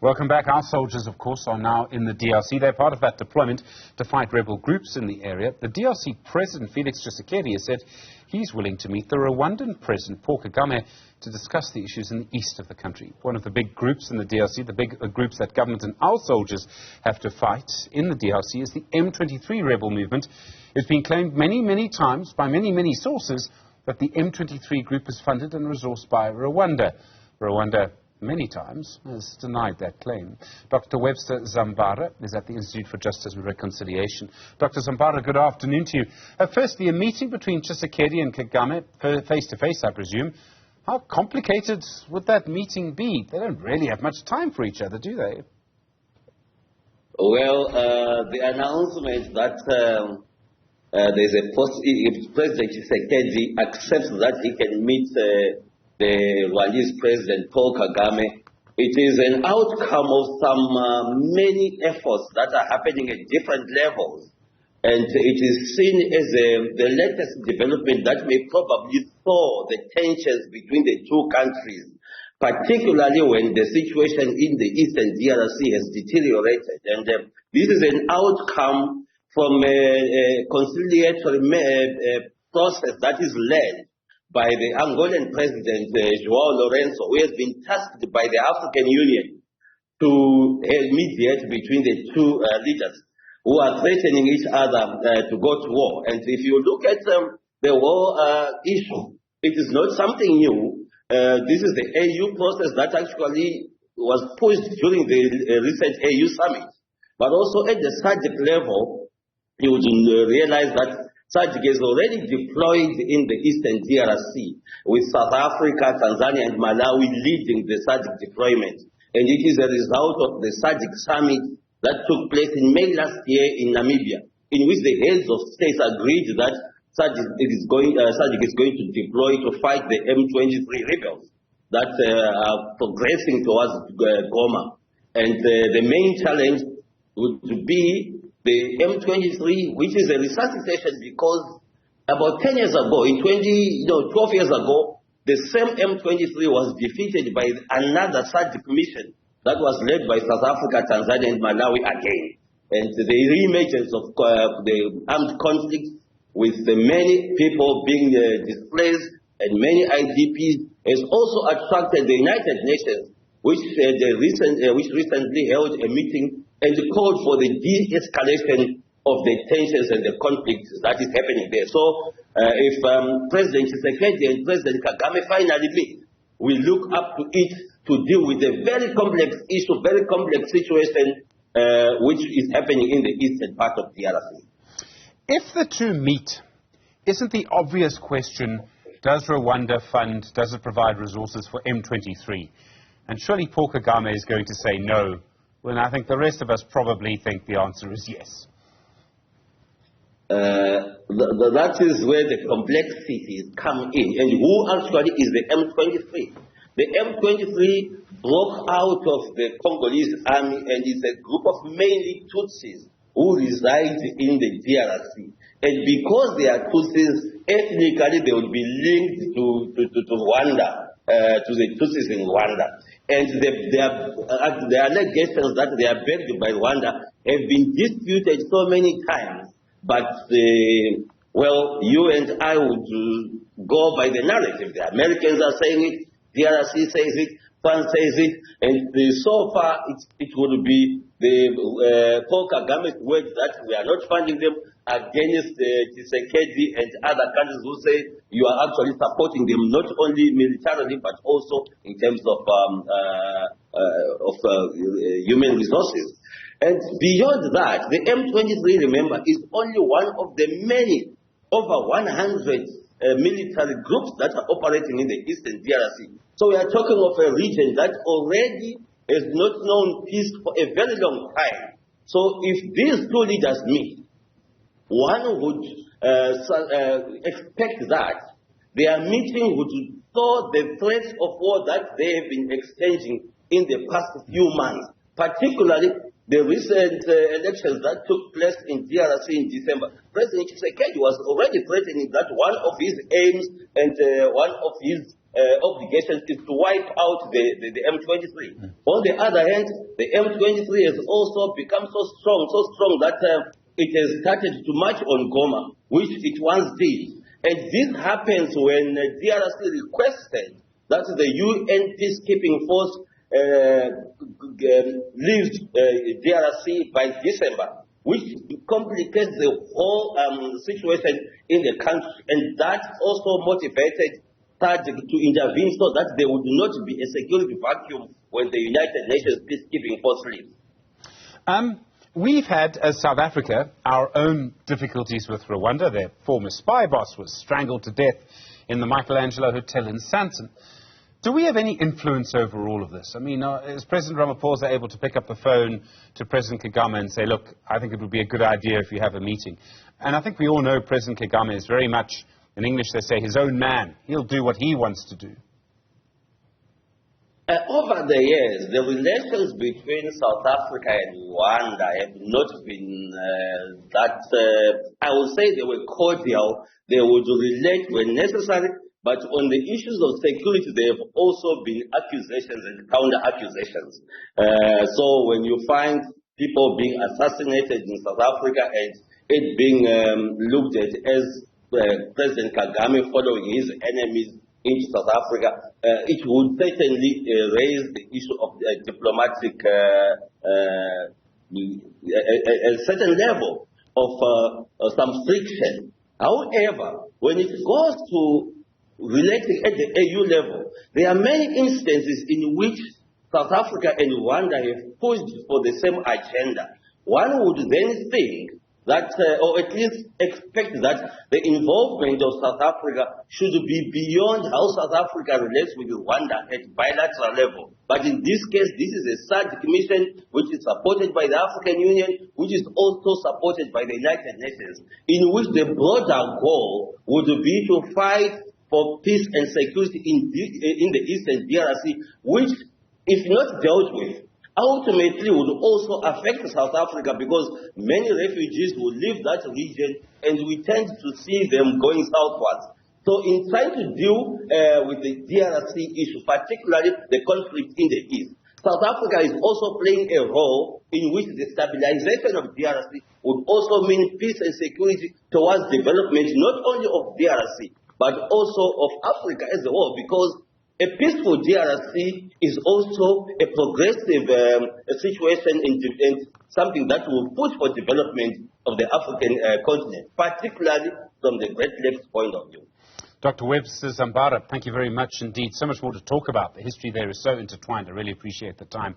Welcome back. Our soldiers, of course, are now in the DRC. They're part of that deployment to fight rebel groups in the area. The DRC President Felix Tshisikedi has said he's willing to meet the Rwandan President Paul Kagame to discuss the issues in the east of the country. One of the big groups in the DRC, the big groups that government and our soldiers have to fight in the DRC, is the M23 rebel movement. It's been claimed many times by many sources that the M23 group is funded and resourced by Rwanda. Rwanda many times has denied that claim. Dr. Webster Zambara is at the Institute for Justice and Reconciliation. Dr. Zambara, good afternoon to you. Firstly, a meeting between Tshisekedi and Kagame, face-to-face, I presume. How complicated would that meeting be? They don't really have much time for each other, do they? Well, the announcement that there's if President Tshisekedi accepts that he can meet the Rwandese President Paul Kagame, it is an outcome of some many efforts that are happening at different levels. And it is seen as the latest development that may probably thaw the tensions between the two countries, particularly when the situation in the eastern DRC has deteriorated. And this is an outcome from a conciliatory process that is led by the Angolan President, João Lourenço, who has been tasked by the African Union to mediate between the two leaders who are threatening each other to go to war. And if you look at the war issue, it is not something new. This is the AU process that actually was pushed during the recent AU summit. But also at the SADC level, you would realize that SADC is already deployed in the eastern DRC, with South Africa, Tanzania, and Malawi leading the SADC deployment. And it is a result of the SADC summit that took place in May last year in Namibia, in which the heads of states agreed that SADC is going to deploy to fight the M23 rebels that are progressing towards Goma. And the main challenge would be the M23, which is a resuscitation, because about 10 years ago, 12 years ago, the same M23 was defeated by another SADC mission that was led by South Africa, Tanzania, and Malawi again. And the reemergence of the armed conflict, with many people being displaced and many IDPs, has also attracted the United Nations, which recently held a meeting and called for the de-escalation of the tensions and the conflicts that is happening there. So if President Tshisekedi and President Kagame finally meet, we look up to it to deal with a very complex issue, very complex situation which is happening in the eastern part of DRC. If the two meet, isn't the obvious question, does Rwanda fund, does it provide resources for M23? And surely Paul Kagame is going to say no, when I think the rest of us probably think the answer is yes. That is where the complexities come in. And who actually is the M23? The M23 broke out of the Congolese army and is a group of mainly Tutsis who reside in the DRC. And because they are Tutsis, ethnically they will be linked to Rwanda. To the Tutsis in Rwanda. And the allegations that they are backed by Rwanda have been disputed so many times. But, well, you and I would go by the narrative. The Americans are saying it, DRC says it, France says it, and so far it would be the Paul Kagame's words that we are not funding them against Tshisekedi and other countries who say you are actually supporting them not only militarily but also in terms of human resources. And beyond that, the M23, remember, is only one of the many, over 100 military groups that are operating in the eastern DRC. So we are talking of a region that already has not known peace for a very long time. So if these two leaders meet, one would expect that their meeting would thaw the threats of war that they have been exchanging in the past few months, particularly the recent elections that took place in DRC in December. President Tshisekedi was already threatening that one of his aims and one of his obligations is to wipe out the M23. On the other hand, the M23 has also become so strong that it has started to march on Goma, which it once did. And this happens when DRC requested that the UN peacekeeping force leaves DRC by December, which complicates the whole situation in the country. And that also motivated SADC to intervene so that there would not be a security vacuum when the United Nations peacekeeping force leaves. We've had, as South Africa, our own difficulties with Rwanda. Their former spy boss was strangled to death in the Michelangelo Hotel in Sandton. Do we have any influence over all of this? I mean, is President Ramaphosa able to pick up the phone to President Kagame and say, look, I think it would be a good idea if you have a meeting? And I think we all know President Kagame is very much, in English they say, his own man. He'll do what he wants to do. Over the years, the relations between South Africa and Rwanda have not been I would say they were cordial. They would relate when necessary, but on the issues of security, there have also been accusations and counter-accusations. So when you find people being assassinated in South Africa and it being looked at as President Kagame following his enemies into South Africa, it would certainly raise the issue of diplomatic, a certain level of some friction. However, when it goes to relating at the AU level, there are many instances in which South Africa and Rwanda have pushed for the same agenda. One would then think that, or at least expect that the involvement of South Africa should be beyond how South Africa relates with Rwanda at bilateral level. But in this case, this is a SADC mission which is supported by the African Union, which is also supported by the United Nations, in which the broader goal would be to fight for peace and security in the eastern DRC, which, if not dealt with, ultimately would also affect South Africa because many refugees will leave that region and we tend to see them going southwards. So in trying to deal with the DRC issue, particularly the conflict in the east, South Africa is also playing a role in which the stabilization of DRC would also mean peace and security towards development, not only of DRC, but also of Africa as a whole, because a peaceful DRC is also a progressive situation and something that will push for development of the African continent, particularly from the Great Lakes point of view. Dr. Webster, Zambara, thank you very much indeed. So much more to talk about. The history there is so intertwined. I really appreciate the time.